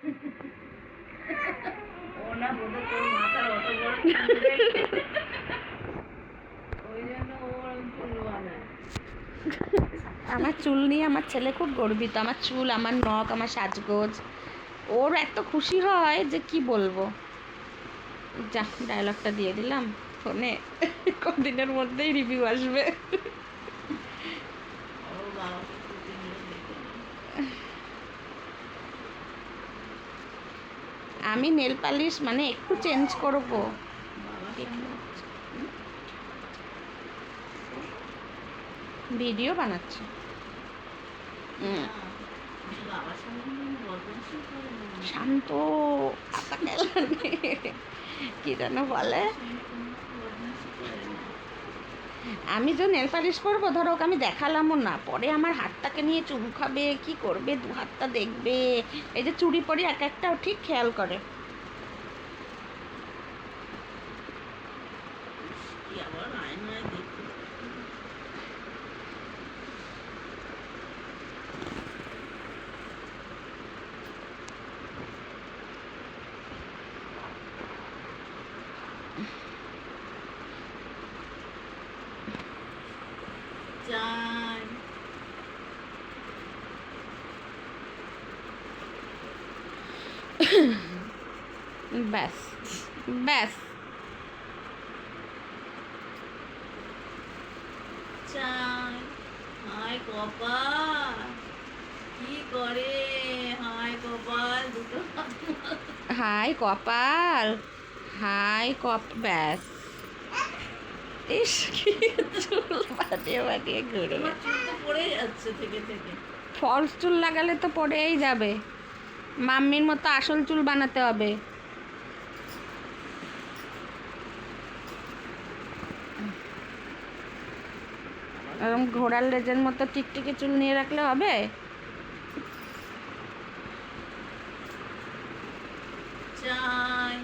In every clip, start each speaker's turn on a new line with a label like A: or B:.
A: ও না বলে তোর মাথার অত বড় ওই জন্য ওর চুল বানায়।
B: আমার চুল নিয়ে আমার ছেলে খুব গর্বিত। আমার চুল, আমার নখ, আমার সাজগোজ, ওর এত খুশি হয় যে কি বলবো। যা, ডায়লগটা দিয়ে দিলাম ফোনে, কদিনের মধ্যেই রিভিউ আসবে।
A: ও বাবাকে প্রতিদিন দেখে না।
B: আমি নেল পালিশ মানে একটু চেঞ্জ করবো।
A: বাবার সঙ্গে
B: ভিডিও বানাচ্ছি।
A: না, বাবার সঙ্গে কিন্তু বদমাইশি করে না।
B: শান্ত কি যেন বলে,
A: বদমাইশি করে না।
B: আমি যে নেল পালিশ করবো, ধরো ওকে আমি দেখালামও না, পরে আমার হাতটাকে নিয়ে চুমু খাবে, কি করবে, দু হাতটা দেখবে। এই যে চুড়ি পরি এক একটাও ঠিক খেয়াল করে।
A: কি আবার আয়নায় দেখতে চাই।
B: ব্যাস ব্যাস।
A: চাই। হায় কপাল, কি করে? হায় কপাল দুটো
B: হাই কপাল, হাই ব্যাস। ইস, কি চুল বানিয়ে বানিয়ে ঘুরবে।
A: তোমার চুল তো পড়ে যাচ্ছে থেকে থেকে।
B: ফলস চুল লাগালে তো পড়েই যাবে। মাম্মির মতো আসল চুল বানাতে হবে। এরকম ঘোড়ার লেজের মতো টিকটিকি চুল নিয়ে রাখলে হবে?
A: চাই।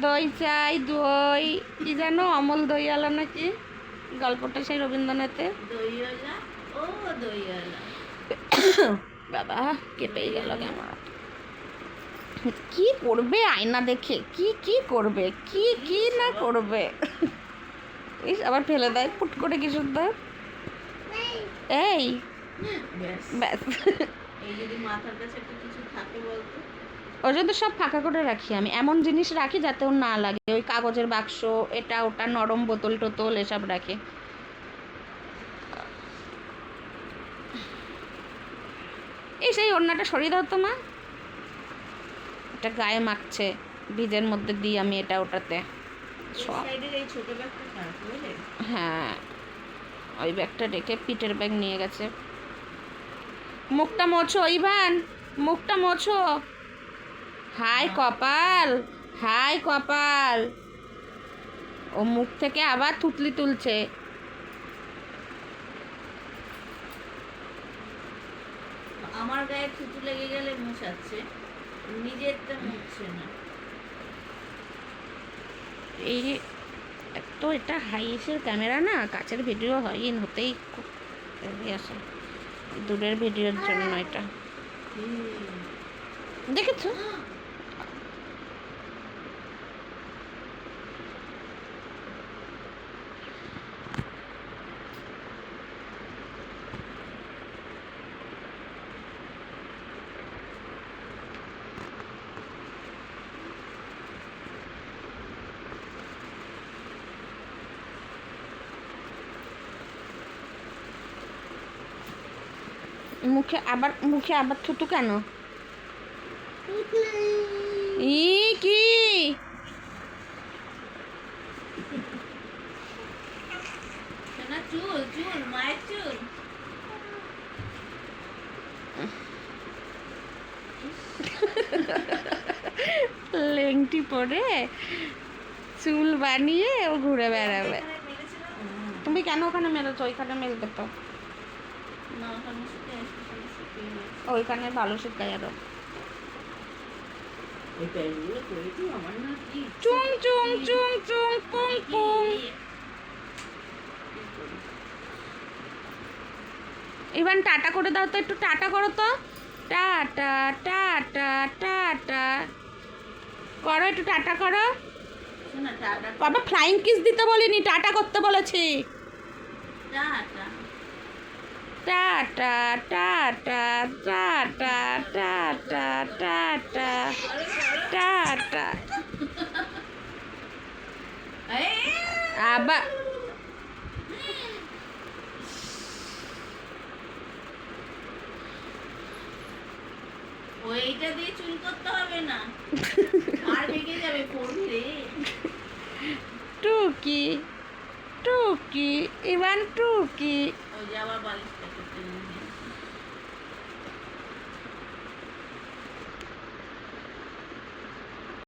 B: দই চাই, দই কি যেন, অমল দইওয়ালা নাকি গল্পটা, সেই রবীন্দ্রনাথের।
A: দইওয়ালা, ও দইওয়ালা।
B: বাবা কেঁপেই গেল কেমন। কি করবে আয়না দেখে, কি কি করবে, কি কি না করবে। ইস, আবার ফেলে দেয় ফুট করে, কি সুন্দর। এই
A: ব্যাস।
B: ব্যাস।
A: এই যদি মাথার কাছে একটা কিছু থাকে বলতো।
B: ওর জন্য সব ফাঁকা করে রাখি আমি, এমন জিনিস রাখি যাতে ওর না লাগে। ওই কাগজের বাক্স, এটা ওটা, নরম বোতল টোতল এসব রাখি। এই সেই ওড়নাটা সরিয়ে দাও তো মা, এটা গায়ে মাখছে, বীজের মধ্যে দিই আমি এটা ওটাতে সব।
A: সাইডের এই ছোট ব্যাগটা খারাপ বুঝলে?
B: হ্যাঁ, ওই ব্যাগটা রেখে পিঠের ব্যাগ নিয়ে গেছে। মুখটা মোছো ইভান, মুখটা মোছো। হাই কপাল, হাই কপাল। ও মুখ থেকে আবার থুতলি তুলছে।
A: আমার গায়ে থুতু লেগে গেলে মুছাচ্ছে, নিজেরটা মুছছে না।
B: এই তো এটা হাইসের ক্যামেরা না, কাছের ভিডিও হতেই খুব আসে, দূরের ভিডিওর জন্য এটা দেখেছো। মুখে আবার থুতু কেন? ই কি
A: না, চুল চুল মায়ের চুল।
B: লেংটি পরে চুল বানিয়ে ও ঘুরে বেড়াবে।
A: এখানে মেরেছিলাম।
B: তুমি কেন ওখানে মেরেছো? ওইখানে মেলতে তো,
A: না, ওখানে শুকিয়ে শুকিয়ে গেছে।
B: ওইখানে ভালো শুকায় আরো।
A: এই প্যান্টগুলো পরেছি আমার না কি
B: চুং চুং চুং চুং পুং পুং। ইভান টাটা করে দাও তো, একটু টাটা করো তো। Tata tata tata. করো একটু টাটা করো।
A: শোনা টাটা
B: বাবা ফ্লাইং কিস দিতে বলিনি, টাটা করতে বলেছি।
A: Tata
B: tata tata tata tata tata tata.
A: এই
B: আবার
A: ওইটা দিয়ে চুল করতে হবে না, আর ভেঙে যাবে, পড়বি রে।
B: টুকি টুকি ইভান টুকি।
A: ওই যে আবার বালিশটা কেটে নিল।